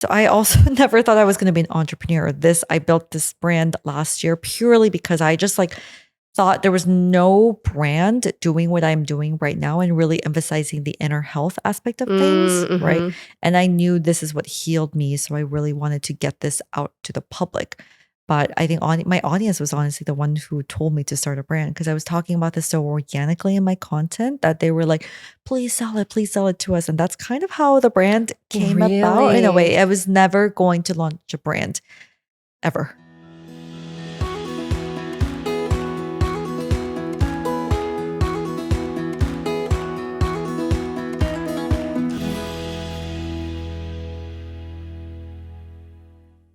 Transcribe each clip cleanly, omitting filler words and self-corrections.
So I also never thought I was going to be an entrepreneur. I built this brand last year purely because I just like thought there was no brand doing what I'm doing right now and really emphasizing the inner health aspect of things, right? Mm-hmm. And I knew this is what healed me. So I really wanted to get this out to the public. But I think my audience was honestly the one who told me to start a brand because I was talking about this so organically in my content that they were like, please sell it to us. And that's kind of how the brand came about in a way. I was never going to launch a brand ever.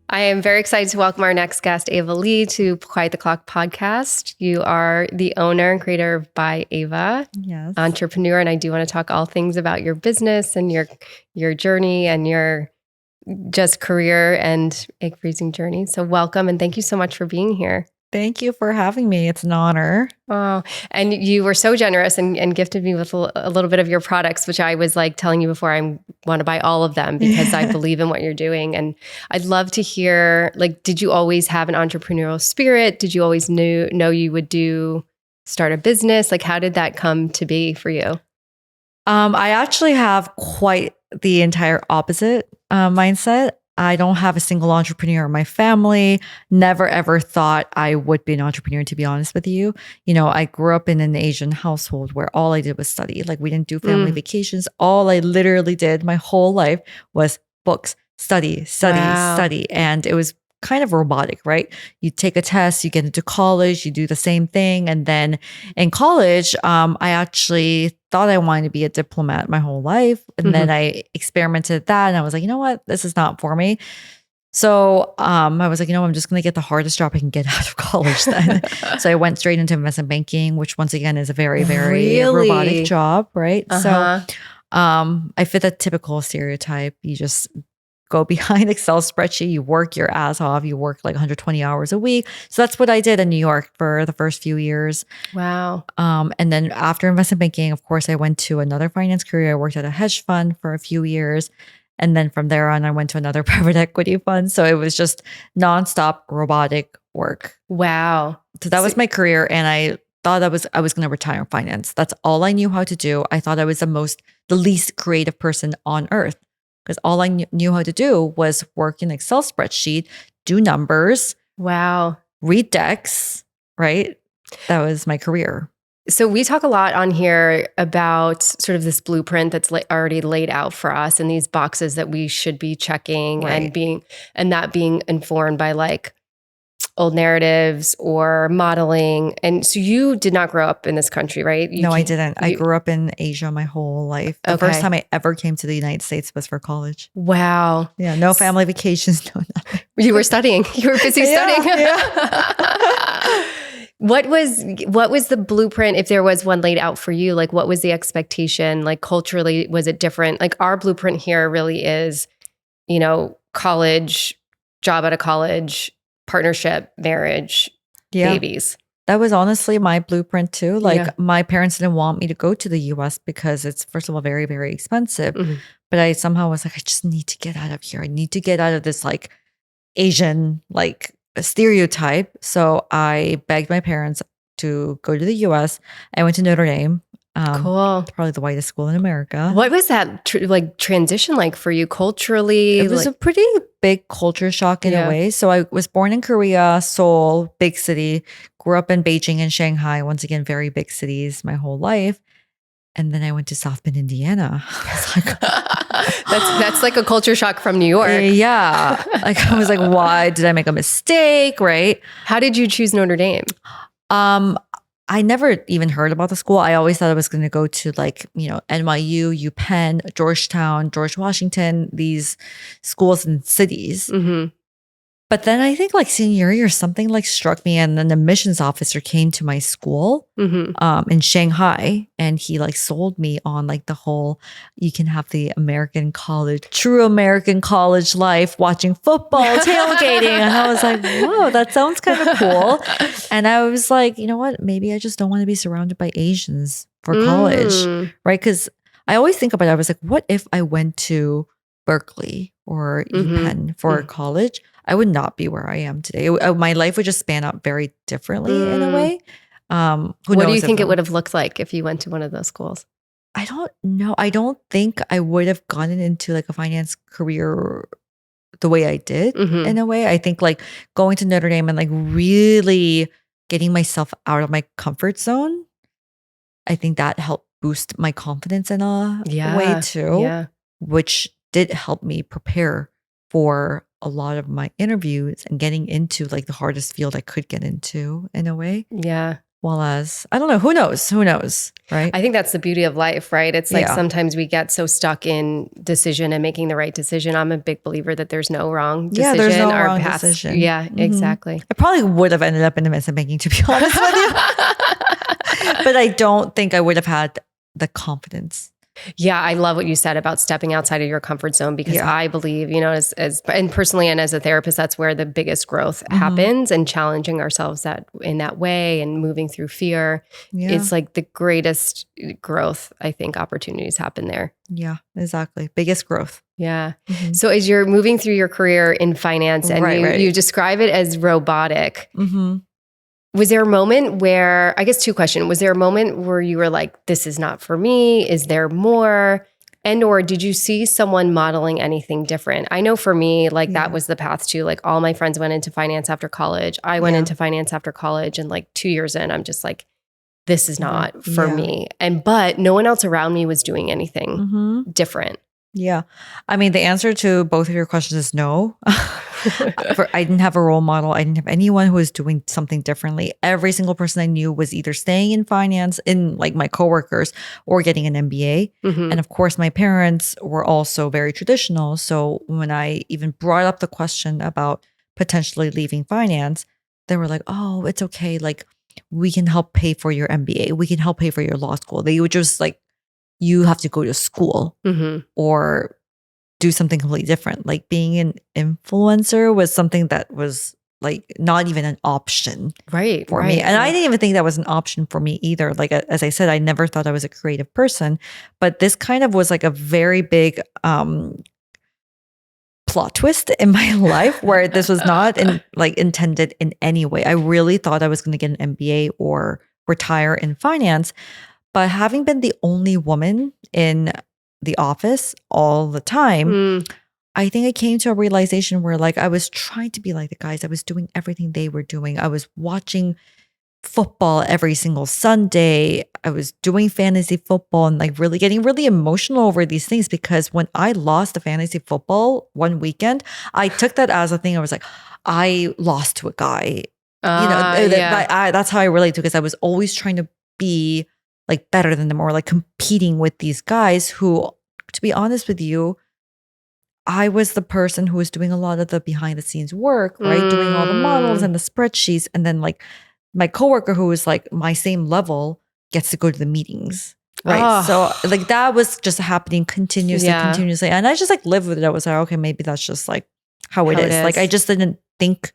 I am very excited to welcome our next guest, Ava Lee, to Quiet the Clock podcast. You are the owner and creator of byAva, Yes. entrepreneur, and I do want to talk all things about your business and your journey and your just career and egg freezing journey. So welcome and thank you so much for being here. Thank you for having me. It's an honor. Oh, and you were so generous and gifted me with a little bit of your products, which I was like telling you before, I want to buy all of them because I believe in what you're doing. And I'd love to hear, like, did you always have an entrepreneurial spirit? Did you always know you would start a business? Like, how did that come to be for you? I actually have quite the entire opposite mindset. I don't have a single entrepreneur in my family. Never ever thought I would be an entrepreneur, to be honest with you. You know, I grew up in an Asian household where all I did was study. Like we didn't do family vacations. All I literally did my whole life was books, study. And it was kind of robotic, right? You take a test, you get into college, you do the same thing. And then in college, I actually thought I wanted to be a diplomat my whole life. And then I experimented that and I was like, you know what? This is not for me. So I was like, I'm just going to get the hardest job I can get out of college then. So I went straight into investment banking, which once again is a very, very robotic job, right? So I fit that typical stereotype. You just go behind Excel spreadsheet, you work your ass off, you work like 120 hours a week. So that's what I did in New York for the first few years. Wow. And then after investment banking, of course, I went to another finance career. I worked at a hedge fund for a few years. And then from there on, I went to another private equity fund. So it was just nonstop robotic work. Wow. So that was my career. And I thought I was going to retire in finance. That's all I knew how to do. I thought I was the least creative person on earth. Because all I knew how to do was work in Excel spreadsheet, do numbers. Wow. Read decks, right? That was my career. So we talk a lot on here about sort of this blueprint that's already laid out for us and these boxes that we should be checking and that being informed by like old narratives or modeling. And so you did not grow up in this country, right? No, I didn't. I grew up in Asia my whole life. The first time I ever came to the United States was for college. Wow. Yeah, no family vacations, no nothing. You were studying. You were busy studying. Yeah. What was the blueprint, if there was one laid out for you? Like, what was the expectation? Like, culturally, was it different? Like, our blueprint here really is, college, job out of college, partnership, marriage, babies. That was honestly my blueprint too. Like my parents didn't want me to go to the US because it's, first of all, very, very expensive. But I somehow was like, I just need to get out of here. I need to get out of this like Asian like stereotype. So I begged my parents to go to the US. I went to Notre Dame. Cool. Probably the whitest school in America. What was that transition like for you culturally? It was a pretty big culture shock in a way. So I was born in Korea, Seoul, big city, grew up in Beijing and Shanghai, once again, very big cities my whole life. And then I went to South Bend, Indiana. I was like, that's like a culture shock from New York. Yeah. Like I was like, why did I make a mistake? Right. How did you choose Notre Dame? I never even heard about the school. I always thought I was going to go to like, NYU, UPenn, Georgetown, George Washington, these schools and cities. But then I think like senior year, something like struck me, and then the admissions officer came to my school in Shanghai, and he like sold me on like the whole, you can have the true American college life, watching football, tailgating. And I was like, whoa, that sounds kind of cool. And I was like, you know what? Maybe I just don't want to be surrounded by Asians for college, right? Because I always think about it. I was like, what if I went to Berkeley or Mhm. UPenn for college, I would not be where I am today. My life would just span out very differently in a way. Who What do you knows think it if would have looked like if you went to one of those schools? I don't know. I don't think I would have gotten into like a finance career the way I did Mhm. in a way. I think like going to Notre Dame and like really getting myself out of my comfort zone, I think that helped boost my confidence in a way Yeah. too, Yeah. which did help me prepare for a lot of my interviews and getting into like the hardest field I could get into in a way. Yeah. While as I don't know, who knows, right? I think that's the beauty of life, right? It's like Yeah. sometimes we get so stuck in decision and making the right decision. I'm a big believer that there's no wrong Yeah, decision. there's no Our wrong paths- decision. Yeah, Mhm. exactly. I probably would have ended up in investment banking, to be honest with you. But I don't think I would have had the confidence. Yeah, I love what you said about stepping outside of your comfort zone because Yeah. I believe, as and personally and as a therapist, that's where the biggest growth happens, and challenging ourselves that in that way and moving through fear. Yeah. It's like the greatest growth, I think, opportunities happen there. Yeah, exactly. Biggest growth. Yeah. Mhm. So as you're moving through your career in finance and Right. you describe it as robotic, Mm-hmm. was there a moment where, I guess 2 questions, was there a moment where you were like, this is not for me? Is there more? And or did you see someone modeling anything different? I know for me, like that was the path too. Like all my friends went into finance after college. I went into finance after college, and like 2 years in, I'm just like, this is not for me. But no one else around me was doing anything different. Yeah. I mean, the answer to both of your questions is no. I didn't have a role model. I didn't have anyone who was doing something differently. Every single person I knew was either staying in finance, in like my coworkers, or getting an MBA. And of course, my parents were also very traditional. So when I even brought up the question about potentially leaving finance, they were like, oh, it's okay. Like, we can help pay for your MBA. We can help pay for your law school. They would just like, you have to go to school or do something completely different. Like being an influencer was something that was like not even an option for me. And I didn't even think that was an option for me either. Like, as I said, I never thought I was a creative person, but this kind of was like a very big plot twist in my life where this was not intended in any way. I really thought I was going to get an MBA or retire in finance. But having been the only woman in the office all the time, I think I came to a realization where like I was trying to be like the guys. I was doing everything they were doing. I was watching football every single Sunday. I was doing fantasy football and like really getting really emotional over these things because when I lost the fantasy football one weekend, I took that as a thing. I was like, I lost to a guy. That's how I relate to it because I was always trying to be like better than them or like competing with these guys who, to be honest with you, I was the person who was doing a lot of the behind the scenes work, right? Doing all the models and the spreadsheets. And then like my coworker who was like my same level gets to go to the meetings. Right. So like that was just happening continuously. And I just like lived with it. I was like, okay, maybe that's just like how it is. Like I just didn't think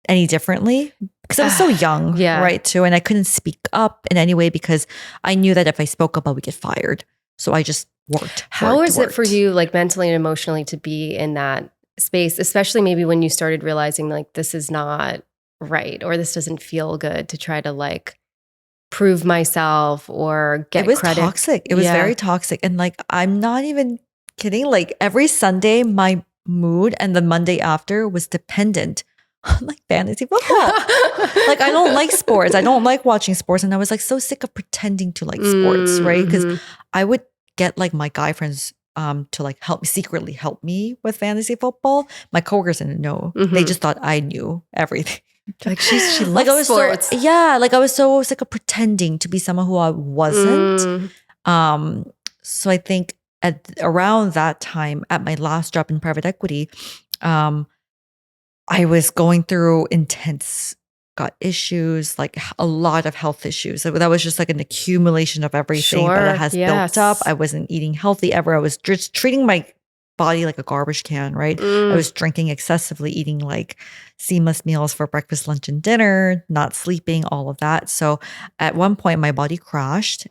any differently because I was so young, right? Too. And I couldn't speak up in any way because I knew that if I spoke up, I would get fired. So I just worked. How is it for you, like mentally and emotionally, to be in that space, especially maybe when you started realizing like this is not right or this doesn't feel good, to try to like prove myself or get credit? It was toxic. It was very toxic. And like, I'm not even kidding. Like every Sunday, my mood and the Monday after was dependent on like fantasy football. Like I don't like sports. I don't like watching sports. And I was like so sick of pretending to like sports, right? Because I would get like my guy friends to like secretly help me with fantasy football. My coworkers didn't know. They just thought I knew everything. Like she loves like I was sports. Like I was so sick of pretending to be someone who I wasn't. So I think around that time at my last job in private equity, I was going through intense gut issues, like a lot of health issues. So that was just like an accumulation of everything that has built up. I wasn't eating healthy ever. I was just treating my body like a garbage can, right? I was drinking excessively, eating like seamless meals for breakfast, lunch, and dinner, not sleeping, all of that. So at one point, my body crashed.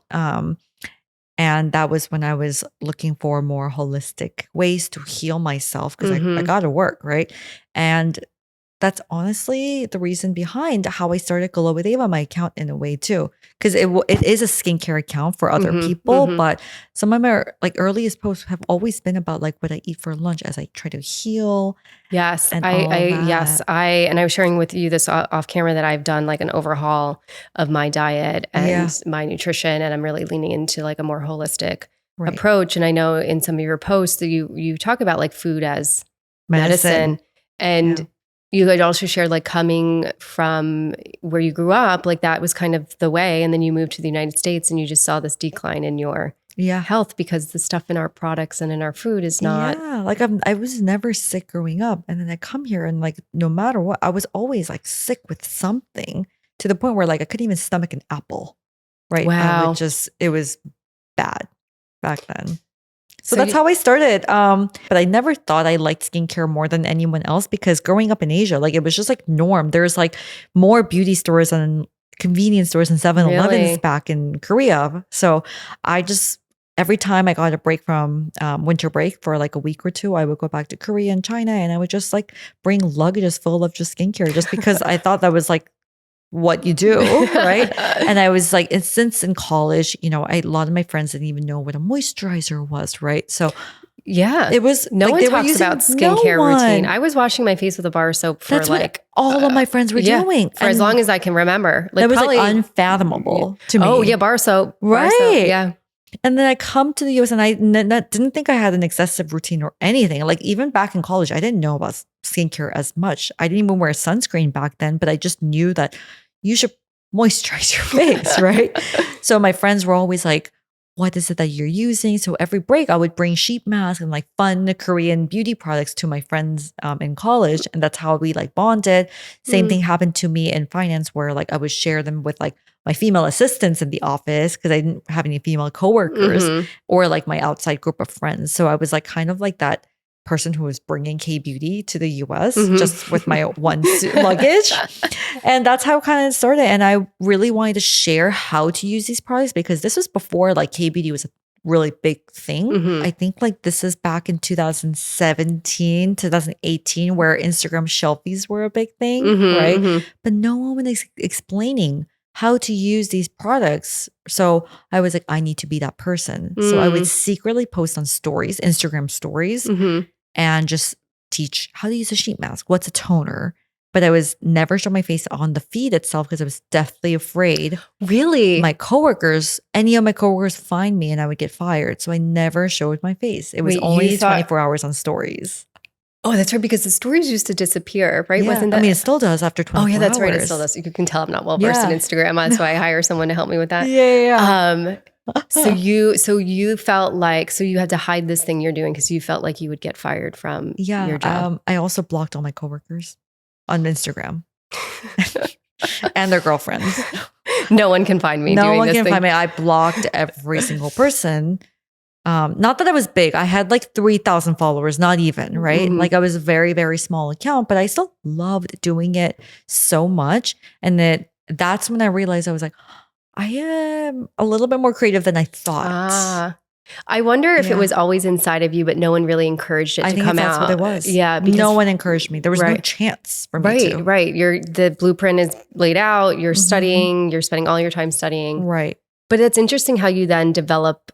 And that was when I was looking for more holistic ways to heal myself because I got to work, right? And that's honestly the reason behind how I started Glow with Ava, my account in a way too. Because it is a skincare account for other people, but some of my like earliest posts have always been about like what I eat for lunch as I try to heal. Yes, And I was sharing with you this off camera that I've done like an overhaul of my diet and my nutrition, and I'm really leaning into like a more holistic approach. And I know in some of your posts that you talk about like food as medicine. And you had also shared like coming from where you grew up, like that was kind of the way. And then you moved to the United States and you just saw this decline in your health because the stuff in our products and in our food is not. Yeah, like I was never sick growing up. And then I come here and like no matter what, I was always like sick with something to the point where like I couldn't even stomach an apple. Right. Wow. It was bad back then. So that's how I started. But I never thought I liked skincare more than anyone else because growing up in Asia, like it was just like norm. There's like more beauty stores and convenience stores and 7-Elevens back in Korea. So I just, every time I got a break from winter break for like a week or two, I would go back to Korea and China and I would just like bring luggages full of just skincare just because I thought that was like what you do, right? And I was like, since in college, you know, a lot of my friends didn't even know what a moisturizer was, right? So it was no like one talks about skincare routine. I was washing my face with a bar of soap for like all of my friends were doing for as long as I can remember. Like that was probably, like unfathomable to me. Oh yeah, bar soap, right? Bar soap, yeah. And then I come to the US and I didn't think I had an excessive routine or anything. Like even back in college, I didn't know about skincare as much. I didn't even wear sunscreen back then, but I just knew that you should moisturize your face, right? So my friends were always like, what is it that you're using? So every break I would bring sheet masks and like fun Korean beauty products to my friends in college. And that's how we like bonded. Same thing happened to me in finance where like I would share them with like my female assistants in the office because I didn't have any female coworkers or like my outside group of friends. So I was like kind of like that person who was bringing K-beauty to the US just with my one luggage. And that's how it kind of started. And I really wanted to share how to use these products because this was before like K-beauty was a really big thing. I think like this is back in 2017, 2018 where Instagram shelfies were a big thing, right? But no one was explaining how to use these products. So I was like, I need to be that person. So I would secretly post on stories, Instagram stories, and just teach how to use a sheet mask. What's a toner? But I was never show my face on the feed itself because I was deathly afraid. Really? Any of my coworkers find me and I would get fired. So I never showed my face. It was only 24 hours on stories. Oh, that's right. Because the stories used to disappear, right? Yeah. Wasn't that? I mean, it still does after 24 hours. Oh, yeah, that's right. It still does. You can tell I'm not well versed in Instagram. That's why I hire someone to help me with that. Yeah. So you felt like, so you had to hide this thing you're doing because you felt like you would get fired from your job. I also blocked all my coworkers on Instagram and their girlfriends. No one can find me. No one can find me. I blocked every single person. Not that I was big. I had like 3,000 followers, not even, right? Like I was a very, very small account, but I still loved doing it so much. And that's when I realized I was like, I am a little bit more creative than I thought. I wonder if it was always inside of you, but no one really encouraged it to come out. That's what it was. Yeah. Because no one encouraged me. There was no chance for me to. Right. The blueprint is laid out. You're studying. You're spending all your time studying. Right. But it's interesting how you then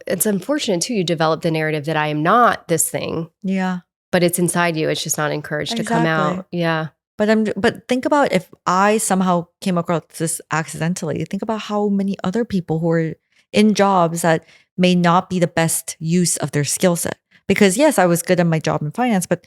it's unfortunate too, you develop the narrative that I am not this thing. Yeah. But it's inside you. It's just not encouraged to come out. Yeah. But think about if I somehow came across this accidentally, think about how many other people who are in jobs that may not be the best use of their skill set. Because yes, I was good at my job in finance, but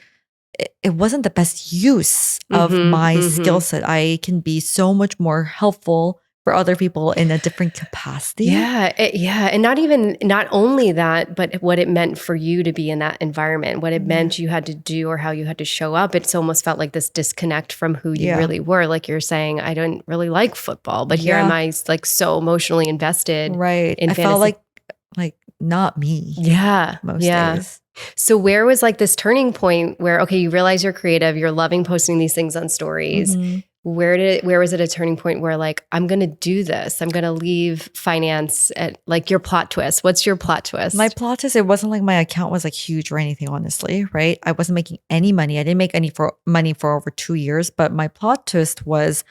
it wasn't the best use of my skill set. I can be so much more helpful for other people in a different capacity. Yeah. And not only that, but what it meant for you to be in that environment, what it meant you had to do or how you had to show up. It's almost felt like this disconnect from who you really were. Like you're saying, I don't really like football, but here am I like so emotionally invested. Right. In fantasy. Felt like not me. Yeah. Most days. So where was like this turning point where, okay, you realize you're creative, you're loving posting these things on stories. where was it a turning point where like, I'm going to do this. I'm going to leave finance at like your plot twist. What's your plot twist? My plot twist, it wasn't like my account was like huge or anything, honestly, right? I wasn't making any money. I didn't make any money for over 2 years, but my plot twist was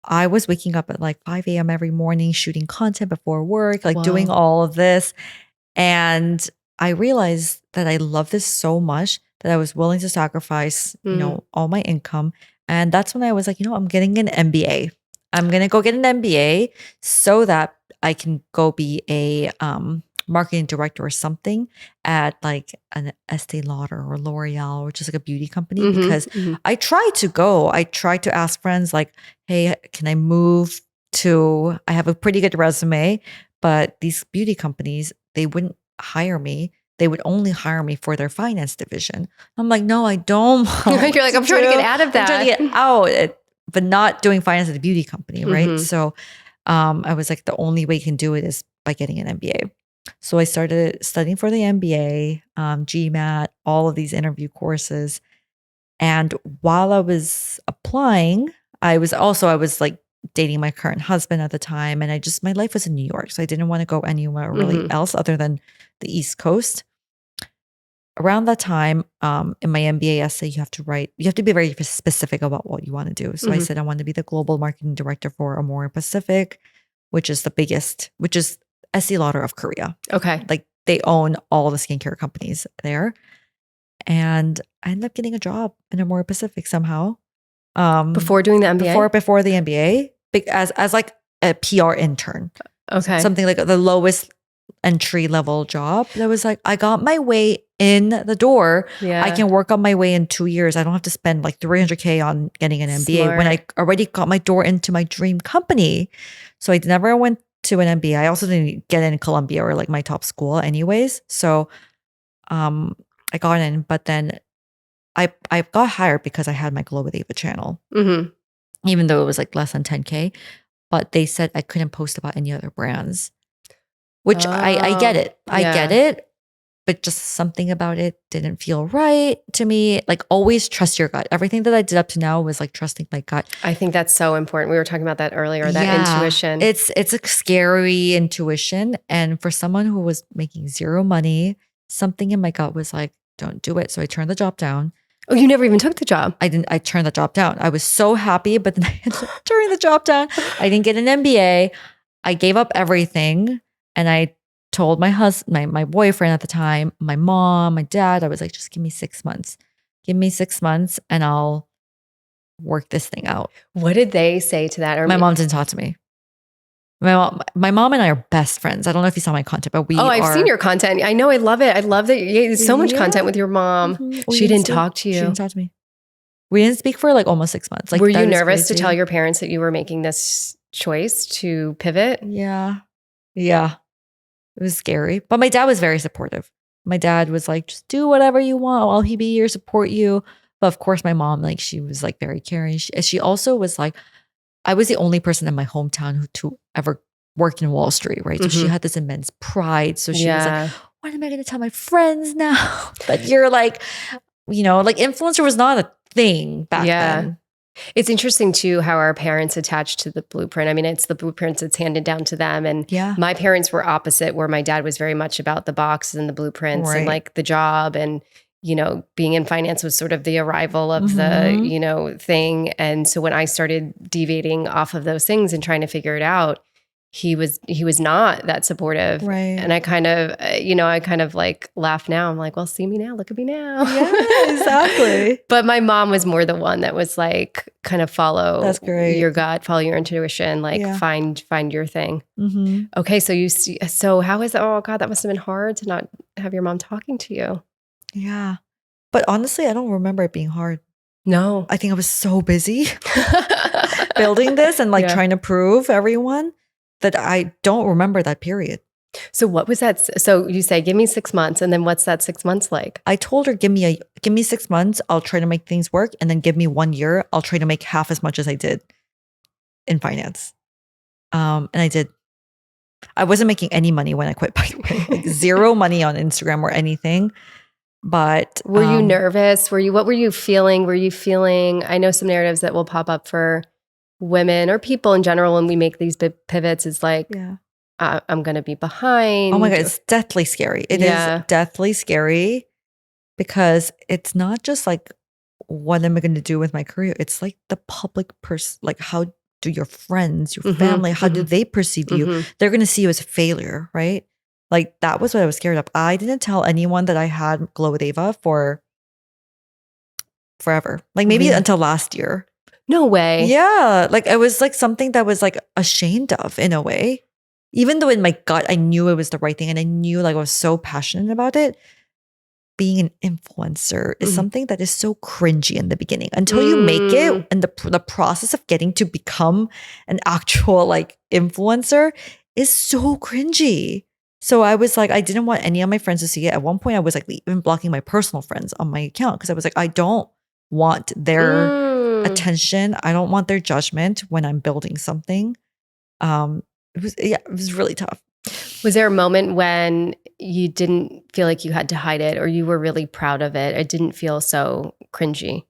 I was waking up at like 5 a.m. every morning, shooting content before work, like doing all of this. And I realized that I love this so much that I was willing to sacrifice, all my income. And that's when I was like, I'm getting an MBA. I'm going to go get an MBA so that I can go be a marketing director or something at like an Estee Lauder or L'Oreal, which is like a beauty company. Because I tried to ask friends like, hey, can I move to, I have a pretty good resume, but these beauty companies, they wouldn't hire me. They would only hire me for their finance division. I'm like, no, I don't. You're like, I'm trying to get out of that. I'm trying to get out, but not doing finance at a beauty company, right? So I was like, the only way you can do it is by getting an MBA. So I started studying for the MBA, GMAT, all of these interview courses. And while I was applying, I was like dating my current husband at the time. And my life was in New York. So I didn't want to go anywhere really else other than the East Coast. Around that time, in my MBA essay, you have to be very specific about what you want to do. So I said, I want to be the global marketing director for Amore Pacific, which is the biggest, which is Estee Lauder of Korea. Okay. Like they own all the skincare companies there. And I ended up getting a job in Amore Pacific somehow. Before doing the MBA? Before the MBA, as like a PR intern. Okay. Something like the lowest entry level job. That was like, I got my way in the door. Yeah. I can work on my way in 2 years. I don't have to spend like $300K on getting an MBA when I already got my door into my dream company. So I never went to an MBA. I also didn't get in Columbia or like my top school anyways. So I got in, but then I got hired because I had my Glow with Ava channel, even though it was like less than 10K. But they said I couldn't post about any other brands, which I get it. I get it. But just something about it didn't feel right to me. Like always trust your gut. Everything that I did up to now was like trusting my gut. I think that's so important. We were talking about that earlier, that intuition. It's a scary intuition. And for someone who was making zero money, something in my gut was like, don't do it. So I turned the job down. Oh, you never even took the job? I turned the job down. I was so happy, but then I ended up turning the job down. I didn't get an MBA. I gave up everything. And I told my husband, my boyfriend at the time, my mom, my dad, I was like, just give me 6 months. Give me 6 months and I'll work this thing out. What did they say to that? Or my mom didn't talk to me. My mom and I are best friends. I don't know if you saw my content, but I've seen your content. I know. I love it. I love that you had so much content with your mom. She didn't talk to you. She didn't talk to me. We didn't speak for like almost 6 months. Like, were you nervous to tell your parents that you were making this choice to pivot? Yeah. Yeah. It was scary. But my dad was very supportive. My dad was like, just do whatever you want. I'll be here, support you. But of course, my mom, like, she was like very caring. She also was like, I was the only person in my hometown who ever worked in Wall Street, right? So she had this immense pride. So she was like, what am I going to tell my friends now? But you're like, like influencer was not a thing back then. It's interesting too how our parents attach to the blueprint. I mean, it's the blueprints that's handed down to them. And my parents were opposite, where my dad was very much about the boxes and the blueprints and like the job, and being in finance was sort of the arrival of the thing. And so when I started deviating off of those things and trying to figure it out, he was not that supportive. Right. And I kind of like laugh now. I'm like, well, see me now, look at me now. Yeah, exactly. But my mom was more the one that was like, kind of follow your gut, follow your intuition, like find your thing. Okay. So how is it? Oh God, that must've been hard to not have your mom talking to you. Yeah. But honestly, I don't remember it being hard. No. I think I was so busy building this and like trying to prove everyone that I don't remember that period. So what was that? So you say, give me 6 months. And then what's that 6 months like? I told her, give me 6 months. I'll try to make things work. And then give me 1 year. I'll try to make half as much as I did in finance. And I did. I wasn't making any money when I quit, by the way. Like zero money on Instagram or anything. But were you nervous? What were you feeling? I know some narratives that will pop up for women or people in general, when we make these big pivots, is like, I'm going to be behind. Oh my God, it's deathly scary. It is deathly scary because it's not just like, what am I going to do with my career? It's like the public person, like how do your friends, your family, how do they perceive you? They're going to see you as a failure, right? Like that was what I was scared of. I didn't tell anyone that I had Glow with Ava for forever. Like maybe until last year. No way. Yeah. Like it was like something that was like ashamed of in a way. Even though in my gut, I knew it was the right thing and I knew like I was so passionate about it. Being an influencer is something that is so cringy in the beginning until you make it, and the process of getting to become an actual like influencer is so cringy. So I was like, I didn't want any of my friends to see it. At one point I was like even blocking my personal friends on my account because I was like, I don't want their attention. I don't want their judgment when I'm building something. It was really tough. Was there a moment when you didn't feel like you had to hide it or you were really proud of it? It didn't feel so cringy?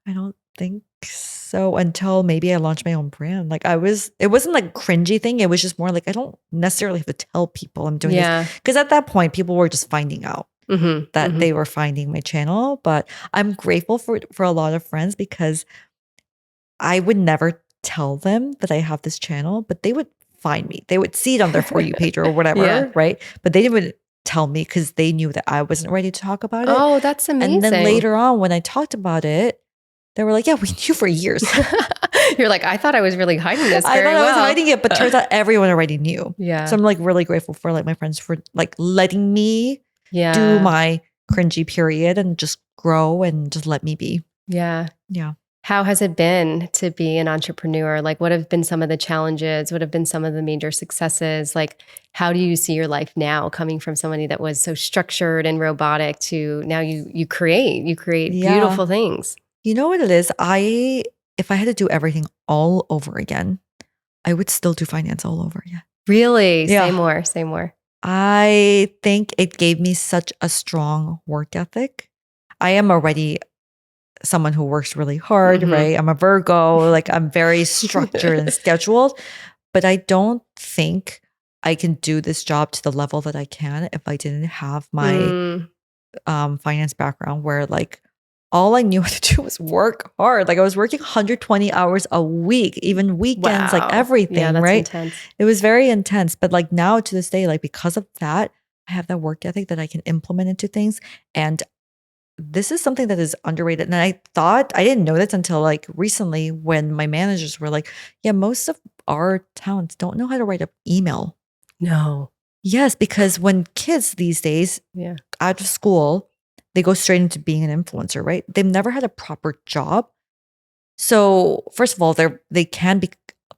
I don't think so until maybe I launched my own brand. Like it wasn't like a cringy thing. It was just more like, I don't necessarily have to tell people I'm doing this. Because at that point, people were just finding out that they were finding my channel. But I'm grateful for a lot of friends because I would never tell them that I have this channel, but they would find me. They would see it on their For You page or whatever, right? But they didn't tell me because they knew that I wasn't ready to talk about it. Oh, that's amazing. And then later on, when I talked about it, they were like, yeah, we knew for years. You're like, I thought I was really hiding this very well. I was hiding it, but turns out everyone already knew. Yeah. So I'm like really grateful for like my friends for like letting me do my cringy period and just grow and just let me be. Yeah. Yeah. How has it been to be an entrepreneur? Like, what have been some of the challenges? What have been some of the major successes? Like, how do you see your life now coming from somebody that was so structured and robotic to now you create beautiful things? You know what it is? If I had to do everything all over again, I would still do finance all over again. Really? Yeah. Say more. I think it gave me such a strong work ethic. I am already someone who works really hard, right? I'm a Virgo, like I'm very structured and scheduled, but I don't think I can do this job to the level that I can if I didn't have my finance background where like all I knew how to do was work hard. Like I was working 120 hours a week, even weekends, like everything, that's right? Intense. It was very intense, but like now to this day, like because of that, I have that work ethic that I can implement into things. And this is something that is underrated. And I didn't know this until like recently when my managers were like, yeah, most of our talents don't know how to write an email. No. Yes, because when kids these days out of school, they go straight into being an influencer, right? They've never had a proper job. So first of all, they can be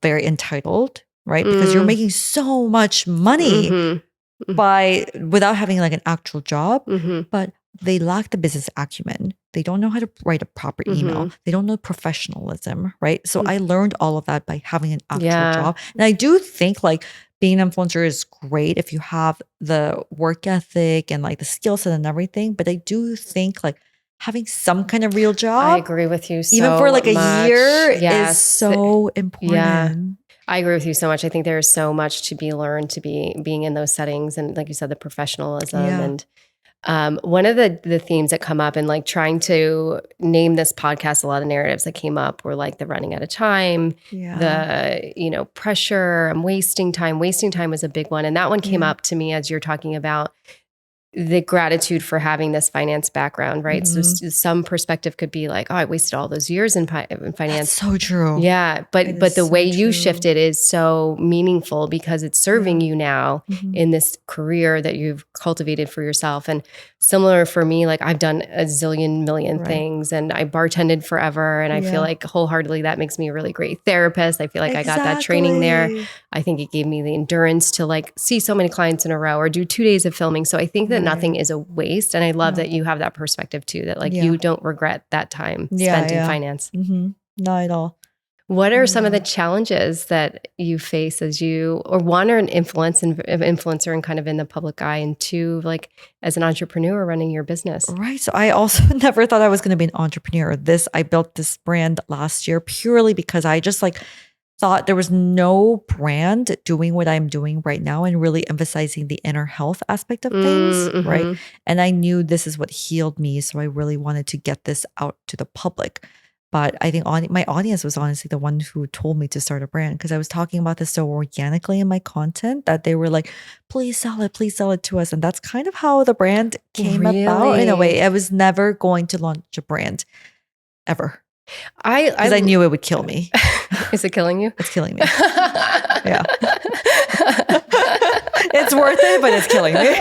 very entitled, right? Because you're making so much money without having like an actual job. But they lack the business acumen. They don't know how to write a proper email. They don't know professionalism, right? So I learned all of that by having an actual job. And I do think like being an influencer is great if you have the work ethic and like the skill set and everything. But I do think like having some kind of real job. I agree with you so even for like a much. year is so important. Yeah. I agree with you so much. I think there's so much to be learned to being in those settings. And like you said, the professionalism and one of the themes that come up and like trying to name this podcast, a lot of narratives that came up were like the running out of time, the, pressure, I'm wasting time. Wasting time was a big one. And that one came up to me as you're talking about the gratitude for having this finance background, right? So some perspective could be like, oh, I wasted all those years in finance. That's so true. Yeah. But the way you shifted is so meaningful because it's serving you now in this career that you've cultivated for yourself. And similar for me, like I've done a zillion million things and I bartended forever. And I feel like wholeheartedly that makes me a really great therapist. I feel like I got that training there. I think it gave me the endurance to like see so many clients in a row or do 2 days of filming. So I think that nothing is a waste. And I love that you have that perspective too, that like you don't regret that time spent in finance. Not at all. What are some of the challenges that you face as you, or one, are an influencer and kind of in the public eye, and two, like as an entrepreneur running your business? Right. So I also never thought I was going to be an entrepreneur. I built this brand last year purely because I just like thought there was no brand doing what I'm doing right now and really emphasizing the inner health aspect of things. Right. And I knew this is what healed me. So I really wanted to get this out to the public. But I think my audience was honestly the one who told me to start a brand, because I was talking about this so organically in my content that they were like, please sell it to us. And that's kind of how the brand came about in a way. I was never going to launch a brand ever. Because I knew it would kill me. Is it killing you? It's killing me. Yeah. It's worth it, but it's killing me.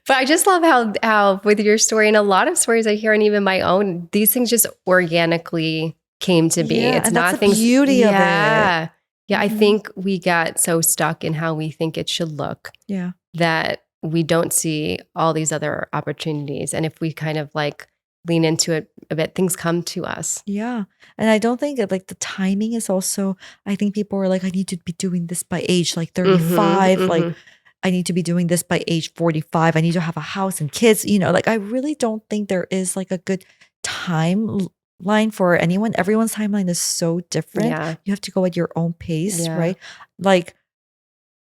But I just love how with your story and a lot of stories I hear, and even my own, these things just organically came to be. Yeah, it's and not that's things. The beauty of it. Yeah. I think we got so stuck in how we think it should look. Yeah. That we don't see all these other opportunities. And if we kind of like lean into it a bit, things come to us. Yeah. And I don't think that like the timing is also, I think people are like, I need to be doing this by age like 35. Like I need to be doing this by age 45. I need to have a house and kids, like I really don't think there is like a good timeline for anyone. Everyone's timeline is so different. Yeah. You have to go at your own pace, right? Like,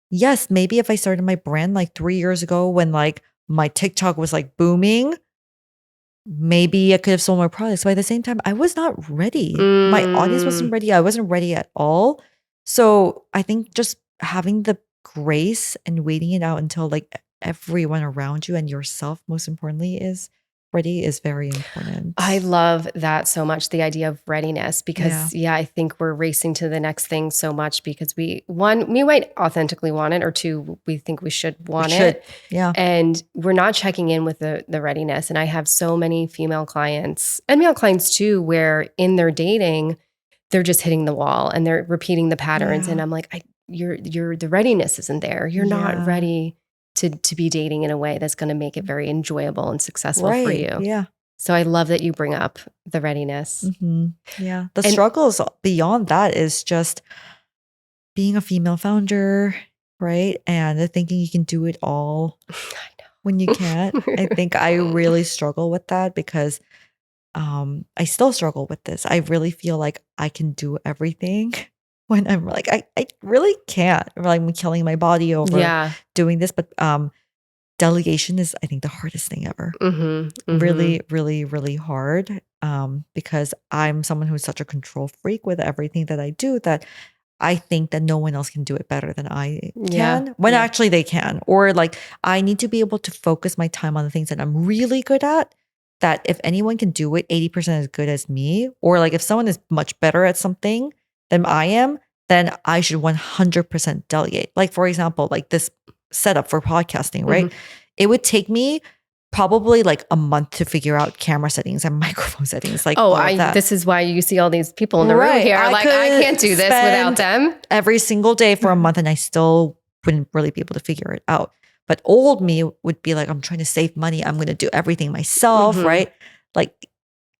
yes, maybe if I started my brand like 3 years ago when like my TikTok was like booming, maybe I could have sold more products. But at the same time, I was not ready. My audience wasn't ready. I wasn't ready at all. So I think just having the grace and waiting it out until like everyone around you and yourself, most importantly, is ready is very important. I love that so much, the idea of readiness, because I think we're racing to the next thing so much because we might authentically want it, or two, we think we should want it. Yeah. And we're not checking in with the readiness. And I have so many female clients and male clients too, where in their dating, they're just hitting the wall and they're repeating the patterns. And I'm like, the readiness isn't there. You're not ready to be dating in a way that's going to make it very enjoyable and successful for you. Yeah. So I love that you bring up the readiness. Yeah. The struggles beyond that is just being a female founder, right? And thinking you can do it all when you can't. I think I really struggle with that because I still struggle with this. I really feel like I can do everything. When I'm like, I really can't. Like I'm killing my body over doing this. But delegation is, I think, the hardest thing ever. Really, really, really hard. Because I'm someone who's such a control freak with everything that I do that I think that no one else can do it better than I can. When actually they can. Or like I need to be able to focus my time on the things that I'm really good at. That if anyone can do it 80% as good as me, or like if someone is much better at something than I am, then I should 100% delegate. Like for example, like this setup for podcasting, right? It would take me probably like a month to figure out camera settings and microphone settings. Like this is why you see all these people in the room here. I can't do this without them. Every single day for a month and I still wouldn't really be able to figure it out. But old me would be like, I'm trying to save money. I'm going to do everything myself, right? Like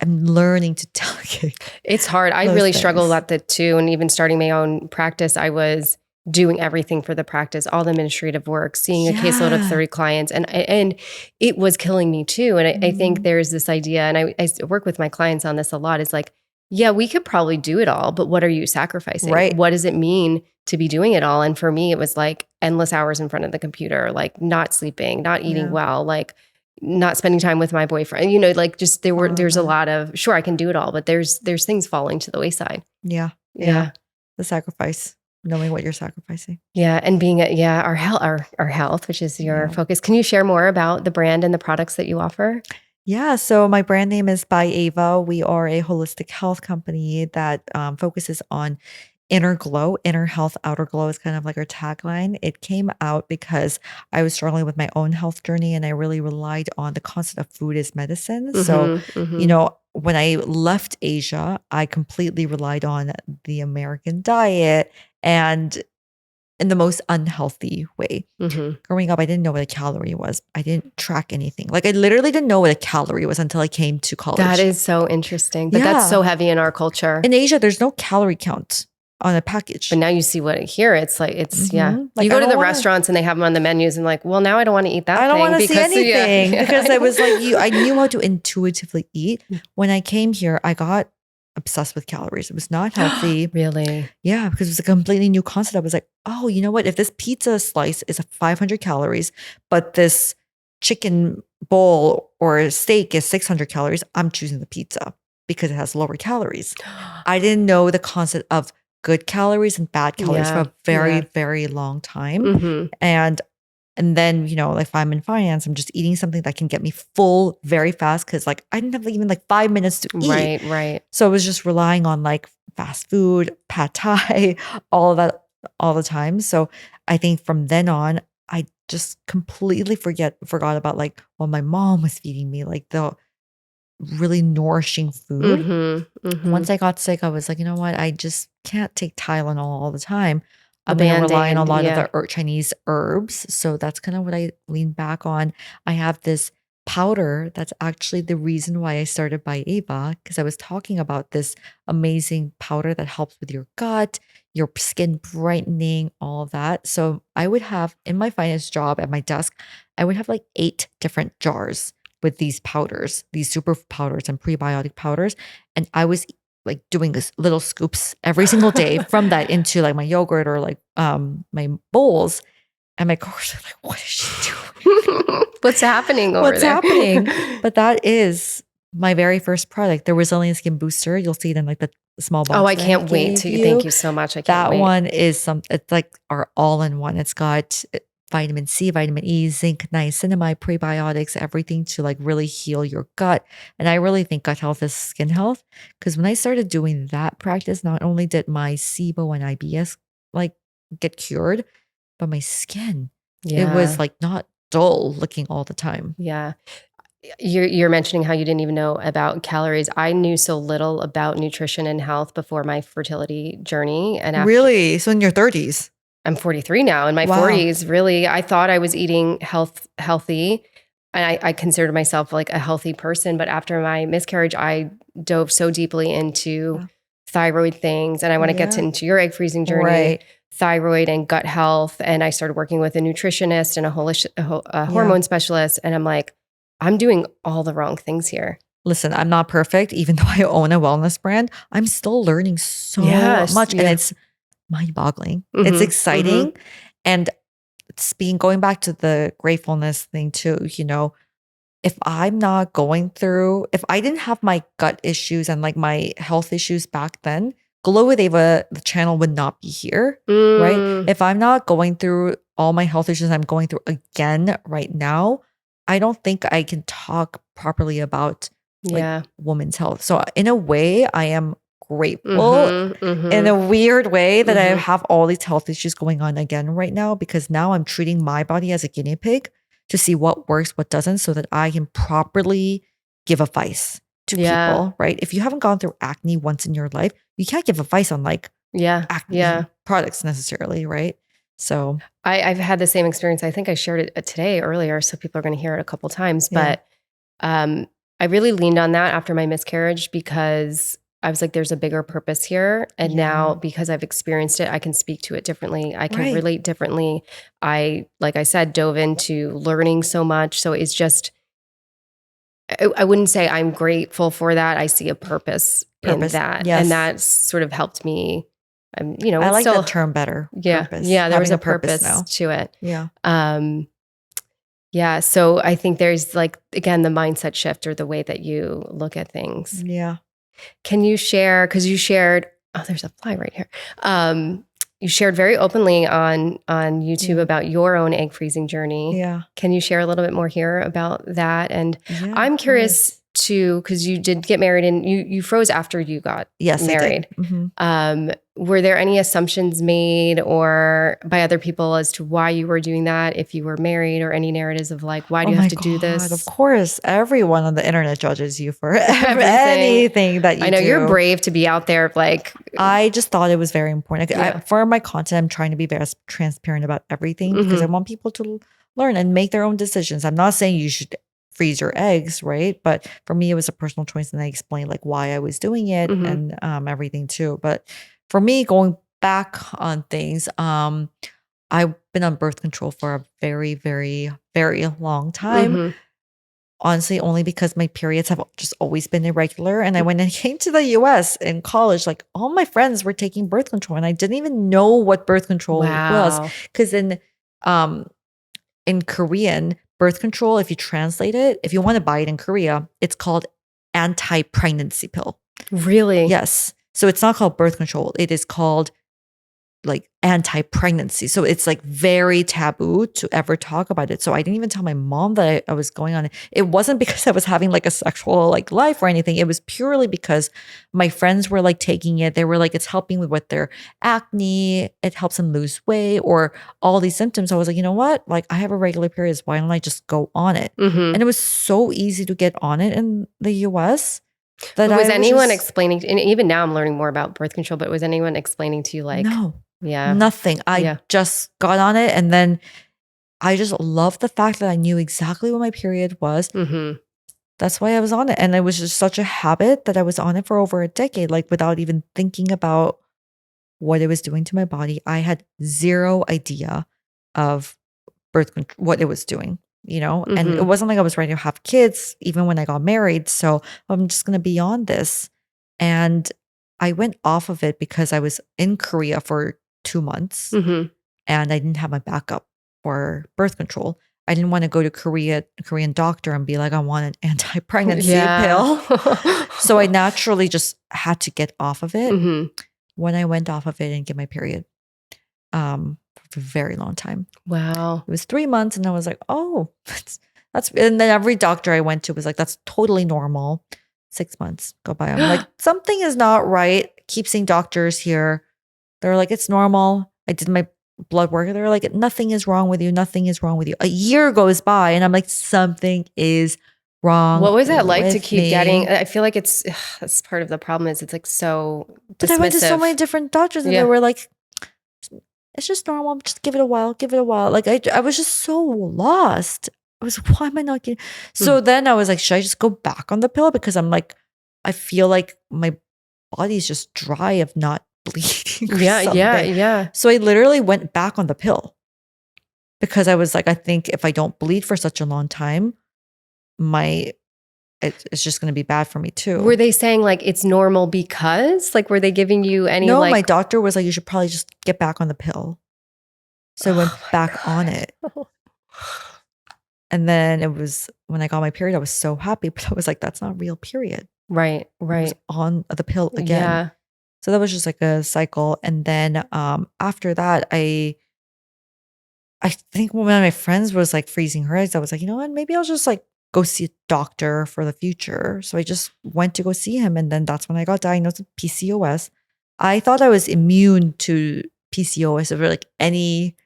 I'm learning to delegate. It's hard. I really struggle with that too. And even starting my own practice, I was doing everything for the practice, all the administrative work, seeing a caseload of 30 clients. And it was killing me too. And I think there's this idea, and I work with my clients on this a lot, is like, yeah, we could probably do it all, but what are you sacrificing? Right. What does it mean to be doing it all? And for me, it was like endless hours in front of the computer, like not sleeping, not eating well, like not spending time with my boyfriend, like just there's a lot of, sure, I can do it all, but there's things falling to the wayside. Yeah. The sacrifice, knowing what you're sacrificing. Yeah. And being our health, which is your focus. Can you share more about the brand and the products that you offer? Yeah. So my brand name is byAva. We are a holistic health company that focuses on inner glow, inner health, outer glow is kind of like our tagline. It came out because I was struggling with my own health journey and I really relied on the concept of food as medicine. So, when I left Asia, I completely relied on the American diet and in the most unhealthy way. Mm-hmm. Growing up, I didn't know what a calorie was. I didn't track anything. Like I literally didn't know what a calorie was until I came to college. That is so interesting. But that's so heavy in our culture. In Asia, there's no calorie count on a package. But now you see what here it's like. It's yeah. Like, you go to the restaurants and they have them on the menus and like, well, now I don't want to eat that. I don't want to see anything yeah. because I was like, I knew how to intuitively eat. When I came here, I got obsessed with calories. It was not healthy. Really? Yeah, because it was a completely new concept. I was like, oh, you know what? If this pizza slice is 500 calories, but this chicken bowl or steak is 600 calories, I'm choosing the pizza because it has lower calories. I didn't know the concept of good calories and bad calories for a very, very long time. Mm-hmm. And then, if I'm in finance, I'm just eating something that can get me full very fast because like I didn't have even like 5 minutes to eat. Right. So I was just relying on like fast food, pad thai, all of that all the time. So I think from then on, I just completely forgot about like what my mom was feeding me, like the really nourishing food. Mm-hmm. Mm-hmm. Once I got sick, I was like, you know what? I just can't take Tylenol all the time. I'm going to rely on a lot of the Chinese herbs. So that's kind of what I lean back on. I have this powder that's actually the reason why I started byAva, because I was talking about this amazing powder that helps with your gut, your skin brightening, all of that. So I would have in my finance job at my desk, I would have like 8 different jars with these powders, these super powders and prebiotic powders. And I was like doing this little scoops every single day from that into like my yogurt or like my bowls. And my coworkers are like, what is she doing? What's happening over there? What's happening? But that is my very first product. There was only a skin booster. You'll see it in like the small box. Oh, I can't wait to. Thank you so much. I can't wait. That one is it's like our all-in-one. It's got vitamin C, vitamin E, zinc, niacinamide, prebiotics, everything to like really heal your gut. And I really think gut health is skin health because when I started doing that practice, not only did my SIBO and IBS like get cured, but my skin, it was like not dull looking all the time. Yeah. You're mentioning how you didn't even know about calories. I knew so little about nutrition and health before my fertility journey. And really? So in your 30s? I'm 43 now. In my 40s, really, I thought I was eating healthy. And I considered myself like a healthy person. But after my miscarriage, I dove so deeply into thyroid things. And I want to get into your egg freezing journey, thyroid and gut health. And I started working with a nutritionist and a hormone specialist. And I'm like, I'm doing all the wrong things here. Listen, I'm not perfect. Even though I own a wellness brand, I'm still learning so much. And it's mind-boggling. Mm-hmm, it's exciting. Mm-hmm. And it's going back to the gratefulness thing too, if I'm not going through, if I didn't have my gut issues and like my health issues back then, Glow with Ava, the channel would not be here, right? If I'm not going through all my health issues I'm going through again right now, I don't think I can talk properly about like women's health. So in a way, I am grateful in a weird way that I have all these health issues going on again right now, because now I'm treating my body as a guinea pig to see what works, what doesn't, so that I can properly give advice to people, right? If you haven't gone through acne once in your life, you can't give advice on like acne products necessarily, right? So I've had the same experience. I think I shared it today earlier, so people are going to hear it a couple times, but I really leaned on that after my miscarriage because I was like, there's a bigger purpose here. And now because I've experienced it, I can speak to it differently. I can relate differently. Like I said, dove into learning so much. So it's just, I wouldn't say I'm grateful for that. I see a purpose in that. Yes. And that sort of helped me. I like that term better. Yeah. Purpose. Yeah. There was a purpose to it. Yeah. Yeah. So I think there's like, again, the mindset shift or the way that you look at things. Yeah. Can you share, because you shared, there's a fly right here. You shared very openly on YouTube about your own egg freezing journey. Yeah. Can you share a little bit more here about that? And I'm curious because you did get married and you froze after you got Yes, married. I did. Were there any assumptions made or by other people as to why you were doing that if you were married, or any narratives of like, why do you have to do this? Of course, everyone on the internet judges you for Everything. anything that you do. I know you're brave to be out there. Like, I just thought it was very important. Yeah. For my content, I'm trying to be very transparent about everything because I want people to learn and make their own decisions. I'm not saying you should freeze your eggs, right? But for me, it was a personal choice, and I explained like why I was doing it and everything too. But for me, going back on things, I've been on birth control for a very, very, very long time. Honestly, only because my periods have just always been irregular. And when I came to the US in college, like all my friends were taking birth control, and I didn't even know what birth control was. Because in Korean, birth control, if you translate it, if you want to buy it in Korea, it's called anti-pregnancy pill. Really? Yes. So it's not called birth control. It is called like anti-pregnancy. So it's like very taboo to ever talk about it. So I didn't even tell my mom that I was going on it. It wasn't because I was having like a sexual like life or anything. It was purely because my friends were like taking it. They were like, it's helping with their acne. It helps them lose weight or all these symptoms. I was like, you know what? Like I have a regular period. Why don't I just go on it? And it was so easy to get on it in the US. That was anyone explaining, and even now I'm learning more about birth control, but was anyone explaining to you like, no. Yeah. Nothing. I just got on it, and then I just loved the fact that I knew exactly what my period was. That's why I was on it. And it was just such a habit that I was on it for over a decade, like without even thinking about what it was doing to my body. I had zero idea of birth control, what it was doing, you know? And it wasn't like I was ready to have kids, even when I got married. So I'm just going to be on this. And I went off of it because I was in Korea for 2 months and I didn't have my backup for birth control. I didn't want to go to Korean doctor and be like, I want an anti-pregnancy pill. So I naturally just had to get off of it. When I went off of it and get my period for a very long time. Wow. It was 3 months and I was like, oh, that's and then every doctor I went to was like, that's totally normal. 6 months go by. I'm like, something is not right. Keep seeing doctors here. They're like, it's normal. I did my blood work. They're like, nothing is wrong with you. Nothing is wrong with you. A year goes by and I'm like, something is wrong. What was that like to keep getting? I feel like that's part of the problem is it's like so dismissive. But I went to so many different doctors and they were like, it's just normal. Just give it a while. Give it a while. Like I was just so lost. I was, why am I not getting? So then I was like, should I just go back on the pill? Because I'm like, I feel like my body's just dry of not bleeding. Yeah. So I literally went back on the pill because I was like, I think if I don't bleed for such a long time, it's just going to be bad for me too. Were they saying like it's normal because like were they giving you any? No, my doctor was like, you should probably just get back on the pill. So I went back on it. And then it was when I got my period, I was so happy, but I was like, that's not a real period. Right. I was on the pill again. Yeah. So that was just like a cycle. And then after that, I think one of my friends was like freezing her eggs. I was like, you know what? Maybe I'll just like go see a doctor for the future. So I just went to go see him. And then that's when I got diagnosed with PCOS. I thought I was immune to PCOS or like any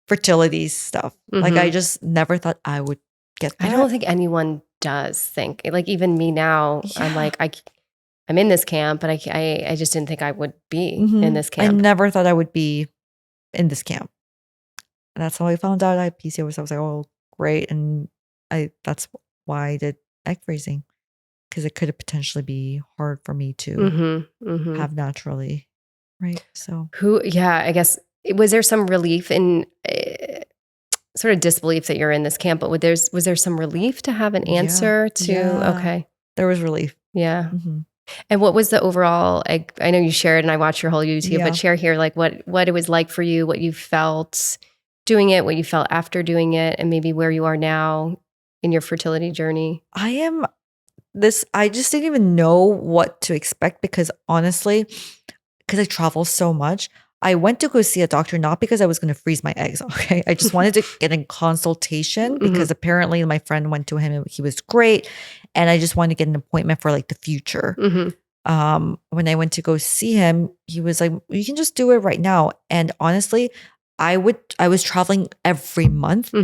fertility stuff. Like I just never thought I would get that. I don't think anyone does think like even me now. I'm like I'm in this camp, but I just didn't think I would be in this camp. I never thought I would be in this camp. And that's how I found out I had PCOS. I was like, oh, great. And that's why I did egg freezing because it could potentially be hard for me to have naturally. Right. So I guess, was there some relief in sort of disbelief that you're in this camp, but was there some relief to have an answer to, okay. There was relief. Yeah. And what was the overall, I know you shared and I watched your whole YouTube, but share here like what it was like for you, what you felt doing it, what you felt after doing it, and maybe where you are now in your fertility journey. I just didn't even know what to expect because honestly, because I travel so much, I went to go see a doctor, not because I was going to freeze my eggs. Okay. I just wanted to get a consultation because apparently my friend went to him and he was great. And I just wanted to get an appointment for like the future. When I went to go see him, he was like, you can just do it right now. And honestly, I was traveling every month.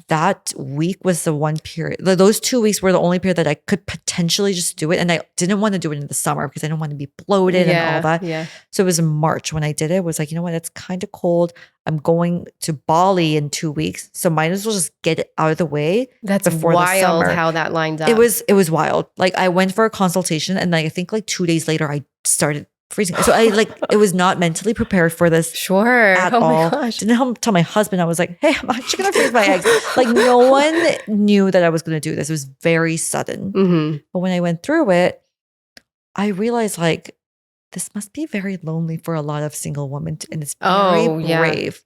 That week was the one period. Those 2 weeks were the only period that I could potentially just do it. And I didn't want to do it in the summer because I didn't want to be bloated and all that. Yeah. So it was in March when I did it. It was like, you know what? It's kind of cold. I'm going to Bali in 2 weeks. So might as well just get it out of the way. That's before wild the summer. how that lines up. It was wild. Like I went for a consultation and I think like 2 days later I started freezing. So it was not mentally prepared for this. Sure. At oh all. my gosh. Didn't tell my husband. I was like, hey, I'm actually going to freeze my eggs. Like no one knew that I was going to do this. It was very sudden. But when I went through it, I realized like, this must be very lonely for a lot of single women. And it's very brave.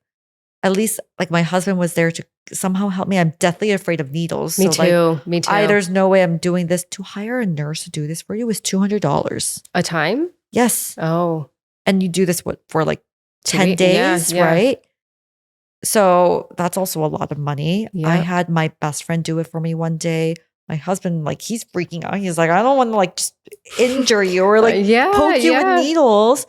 At least like my husband was there to somehow help me. I'm deathly afraid of needles. Me too. There's no way I'm doing this. To hire a nurse to do this for you is $200. A time? Yes. Oh. And you do this for like 10 days, right? So that's also a lot of money. I had my best friend do it for me one day. My husband, like, he's freaking out. He's like, I don't want to like just injure you or like poke you with needles.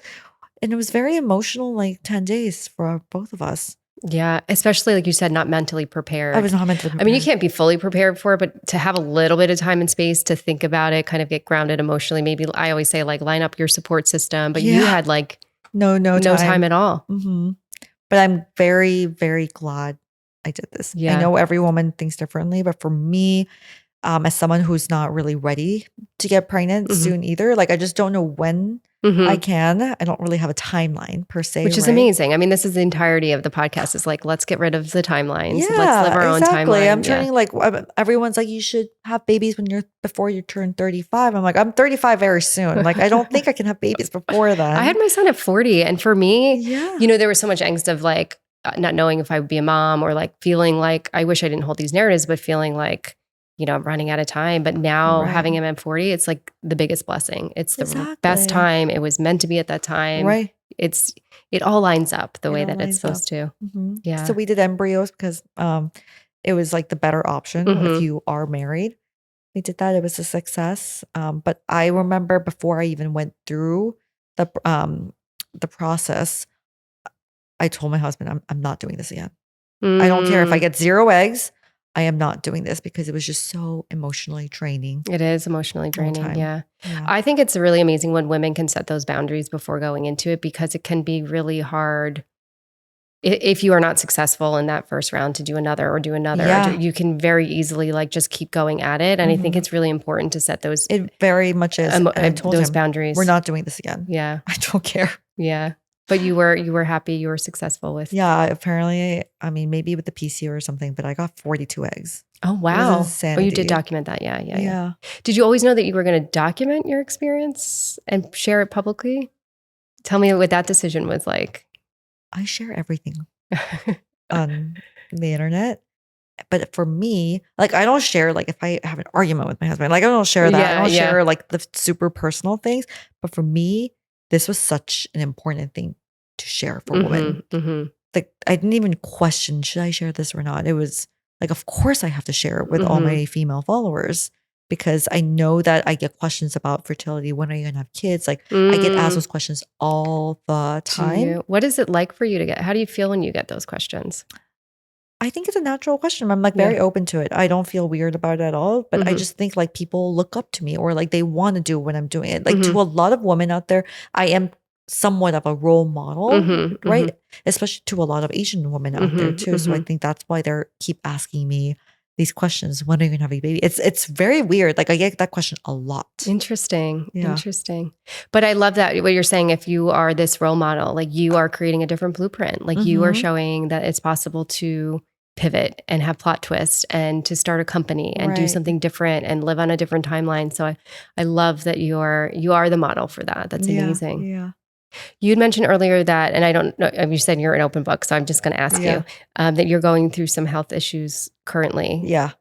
And it was very emotional, like 10 days for both of us. Yeah, especially like you said, not mentally prepared. I was not mentally prepared. I mean, you can't be fully prepared for it, but to have a little bit of time and space to think about it, kind of get grounded emotionally. Maybe I always say like line up your support system, but you had like no time at all. But I'm very, very glad I did this. Yeah. I know every woman thinks differently, but for me, as someone who's not really ready to get pregnant soon either, like I just don't know when I can. I don't really have a timeline per se. Which is amazing. I mean, this is the entirety of the podcast is like, let's get rid of the timelines. Let's live our own timeline. I'm turning like, everyone's like, you should have babies before you turn 35. I'm like, I'm 35 very soon. Like, I don't think I can have babies before then. I had my son at 40. And for me, you know, there was so much angst of like not knowing if I would be a mom or like feeling like, I wish I didn't hold these narratives, but feeling like, you know, I'm running out of time. But now having him at 40, it's like the biggest blessing. It's the best time. It was meant to be at that time. Right. It all lines up the way that it's supposed to. Yeah. So we did embryos because it was like the better option if you are married. We did that. It was a success. But I remember before I even went through the process, I told my husband, I'm not doing this again. I don't care if I get 0 eggs. I am not doing this because it was just so emotionally draining. It is emotionally draining. Yeah. I think it's really amazing when women can set those boundaries before going into it because it can be really hard if you are not successful in that first round to do another. You can very easily like just keep going at it. And I think it's really important to set those. It very much is. I told those him, boundaries. We're not doing this again. Yeah. I don't care. Yeah. But you were happy, you were successful with. Yeah, apparently, I mean, maybe with the PCO or something, but I got 42 eggs. Oh, wow. Oh, you did document that. Yeah. Did you always know that you were going to document your experience and share it publicly? Tell me what that decision was like. I share everything on the internet. But for me, like I don't share like if I have an argument with my husband, like I don't share that. I don't share like the super personal things. But for me, this was such an important thing to share for women. Like I didn't even question, should I share this or not? It was like, of course I have to share it with all my female followers because I know that I get questions about fertility. When are you going to have kids? Like I get asked those questions all the time. What is it like for you to get? How do you feel when you get those questions? I think it's a natural question. I'm like very open to it. I don't feel weird about it at all. But I just think like people look up to me or like they want to do when I'm doing it. Like to a lot of women out there, I am somewhat of a role model, right? Especially to a lot of Asian women out there too. So I think that's why they keep asking me these questions. When are you going to have a baby? It's very weird. Like I get that question a lot. Interesting. But I love that what you're saying. If you are this role model, like you are creating a different blueprint. Like you are showing that it's possible to pivot and have plot twists and to start a company and do something different and live on a different timeline. So I love that you are the model for that. That's amazing. Yeah. You had mentioned earlier that, and I don't know, you said you're an open book, so I'm just going to ask you that you're going through some health issues currently. Yeah.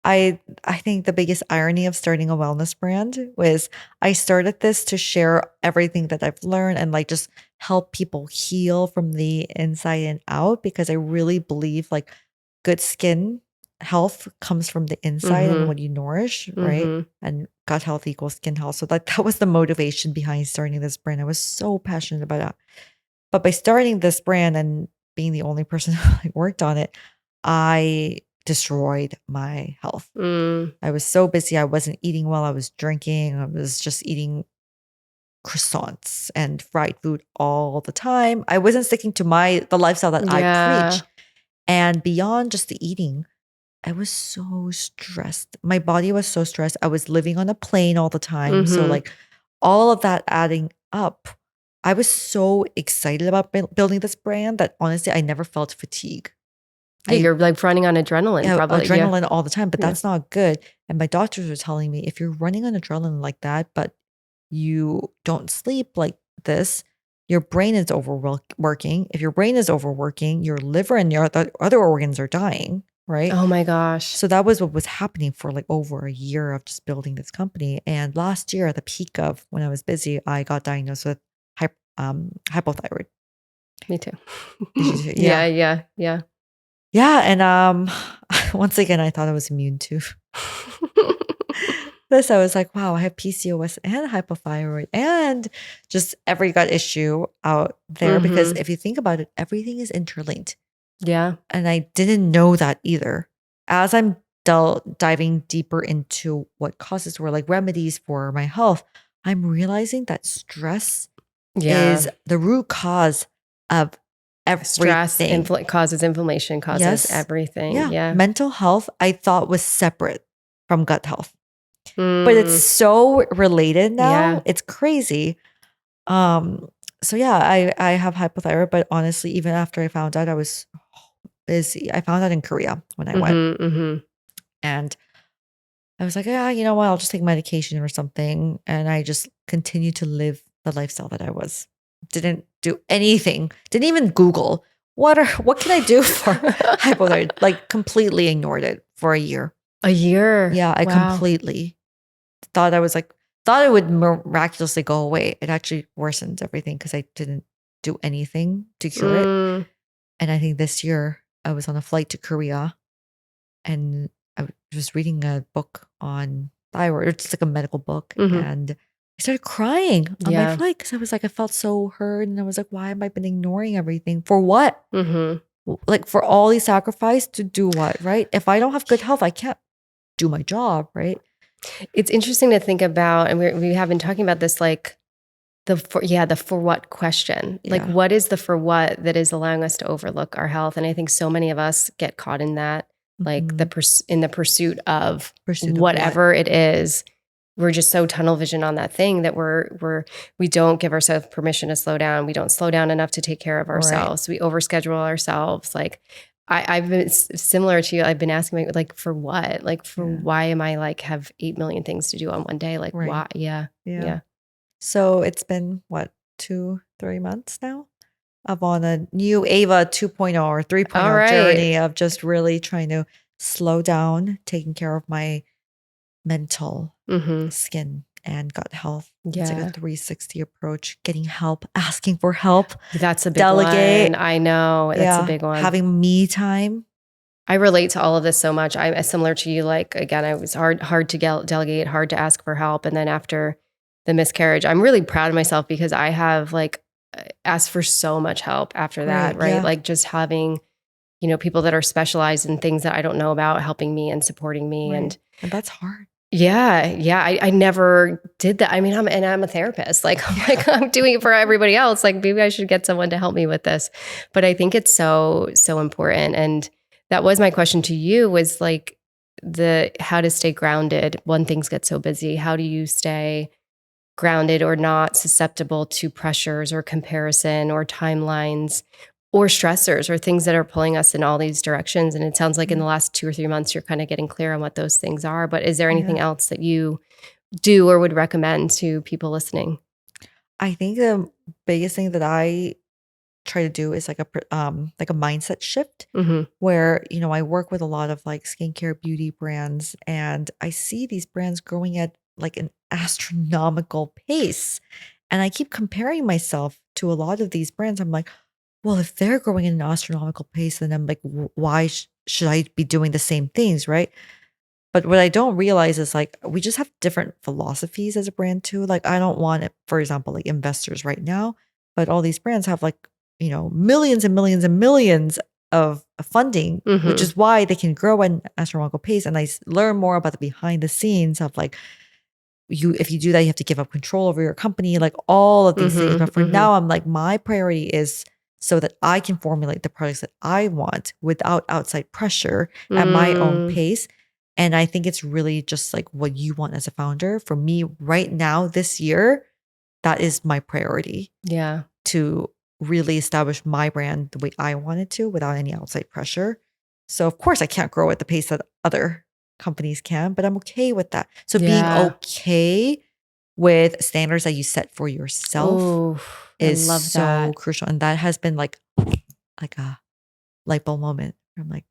I think the biggest irony of starting a wellness brand was I started this to share everything that I've learned and like just help people heal from the inside and out because I really believe like good skin health comes from the inside and Mm-hmm. what you nourish, right? Mm-hmm. And gut health equals skin health. So that was the motivation behind starting this brand. I was so passionate about it. But by starting this brand and being the only person who worked on it, I destroyed my health. Mm. I was so busy. I wasn't eating well. I was drinking. I was just eating croissants and fried food all the time. I wasn't sticking to the lifestyle that I Yeah. preach. And beyond just the eating, I was so stressed. My body was so stressed. I was living on a plane all the time. So Mm-hmm. like all of that adding up, I was so excited about building this brand that honestly, I never felt fatigue. Yeah, you're like running on adrenaline, probably. Yeah. Adrenaline all the time, but Yeah. that's not good. And my doctors were telling me if you're running on adrenaline like that, but you don't sleep like this, your brain is overworking. If your brain is overworking, your liver and your other organs are dying, right? Oh my gosh. So that was what was happening for like over a year of just building this company. And last year, at the peak of when I was busy, I got diagnosed with hypothyroid. Me too. Did you too? Yeah. Yeah. Yeah, and once again, I thought I was immune to this. I was like, wow, I have PCOS and hypothyroid and just every gut issue out there. Because if you think about it, everything is interlinked. Yeah. And I didn't know that either. As I'm diving deeper into what causes or like remedies for my health, I'm realizing that stress is the root cause of everything. Stress causes inflammation, causes everything. Yeah. Mental health, I thought was separate from gut health. But it's so related now. Yeah. It's crazy. So yeah, I have hypothyroid, but honestly, even after I found out, I was busy. I found out in Korea when I went. And I was like, yeah, you know what? I'll just take medication or something. And I just continued to live the lifestyle that I was. Didn't do anything. Didn't even Google what can I do for hypothyroid? Like completely ignored it for a year. A year? Yeah, I completely thought it would miraculously go away. It actually worsened everything because I didn't do anything to cure it. And I think this year I was on a flight to Korea and I was reading a book on thyroid. It's like a medical book. And I started crying on my flight because I was like, I felt so hurt. And I was like, why have I been ignoring everything? For what? Like for all these sacrifice to do what, right? If I don't have good health, I can't do my job, right? It's interesting to think about, and we have been talking about this, like the for what question. Like what is the for what that is allowing us to overlook our health? And I think so many of us get caught in that, like in the pursuit of whatever it is. We're just so tunnel vision on that thing that we don't give ourselves permission to slow down. We don't slow down enough to take care of ourselves. We overschedule ourselves. Like I've been similar to you. I've been asking like for what? Like for why am I like have 8 million things to do on one day? Like why? Yeah. So it's been what 2-3 months now of on a new Ava 2.0 or 3.0 journey of just really trying to slow down, taking care of my mental skin and gut health. It's like a 360 approach, getting help, asking for help. That's a big delegate. one. I know. That's a big one. Having me time. I relate to all of this so much. I'm similar to you. Like, again, I was hard to delegate, hard to ask for help. And then after the miscarriage, I'm really proud of myself because I have like asked for so much help after that, right? Like just having, people that are specialized in things that I don't know about helping me and supporting me. And that's hard. Yeah. I never did that. I mean, I'm a therapist. Like, I'm doing it for everybody else. Like maybe I should get someone to help me with this. But I think it's so, so important. And that was my question to you was like how to stay grounded when things get so busy. How do you stay grounded or not susceptible to pressures or comparison or timelines or stressors or things that are pulling us in all these directions? And it sounds like in the last 2 or 3 months, you're kind of getting clear on what those things are. But is there anything else that you do or would recommend to people listening? I think the biggest thing that I try to do is like a mindset shift Mm-hmm. where, I work with a lot of like skincare beauty brands, and I see these brands growing at like an astronomical pace. And I keep comparing myself to a lot of these brands. I'm like, well, if they're growing at an astronomical pace, then I'm like, why should I be doing the same things, right? But what I don't realize is like we just have different philosophies as a brand too. Like I don't want it, for example, like investors right now, but all these brands have like, millions and millions and millions of funding, Mm-hmm. which is why they can grow at an astronomical pace. And I learn more about the behind the scenes of like if you do that, you have to give up control over your company, like all of these things. Mm-hmm. But for Mm-hmm. now, I'm like, my priority is so that I can formulate the products that I want without outside pressure at my own pace. And I think it's really just like what you want as a founder. For me right now, this year, that is my priority. Yeah. To really establish my brand the way I want it to without any outside pressure. So of course I can't grow at the pace that other companies can, but I'm okay with that. So being okay with standards that you set for yourself is I love so that. crucial. And that has been like a light bulb moment. I'm like,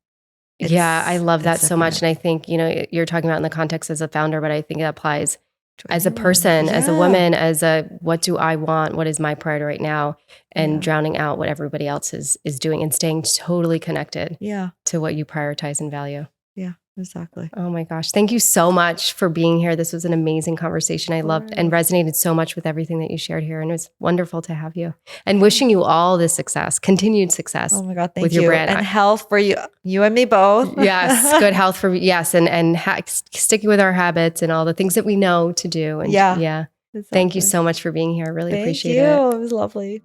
Yeah, I love that so much. different. And I think, you're talking about in the context as a founder, but I think it applies To as a anyone. person, as a Yeah. woman, as a what do I want? What is my priority right now? And Yeah. drowning out what everybody else is doing and staying totally connected Yeah. to what you prioritize and value. Yeah, exactly. Oh my gosh. Thank you so much for being here. This was an amazing conversation. I loved and resonated so much with everything that you shared here. And it was wonderful to have you. And wishing you all this success, continued success. Oh my God, thank with you. Your brand. And health for you and me both. Yes, good health for yes, and sticking with our habits and all the things that we know to do. And Yeah. Exactly. Thank you so much for being here. I really appreciate it. Thank you. It was lovely.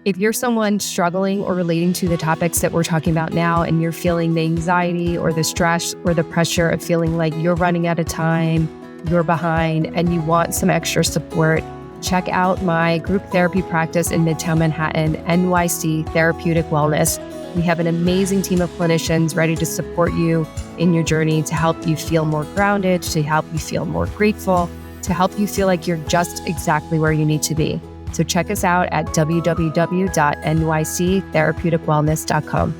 If you're someone struggling or relating to the topics that we're talking about now, and you're feeling the anxiety or the stress or the pressure of feeling like you're running out of time, you're behind, and you want some extra support, check out my group therapy practice in Midtown Manhattan, NYC Therapeutic Wellness. We have an amazing team of clinicians ready to support you in your journey, to help you feel more grounded, to help you feel more grateful, to help you feel like you're just exactly where you need to be. So check us out at www.nyctherapeuticwellness.com.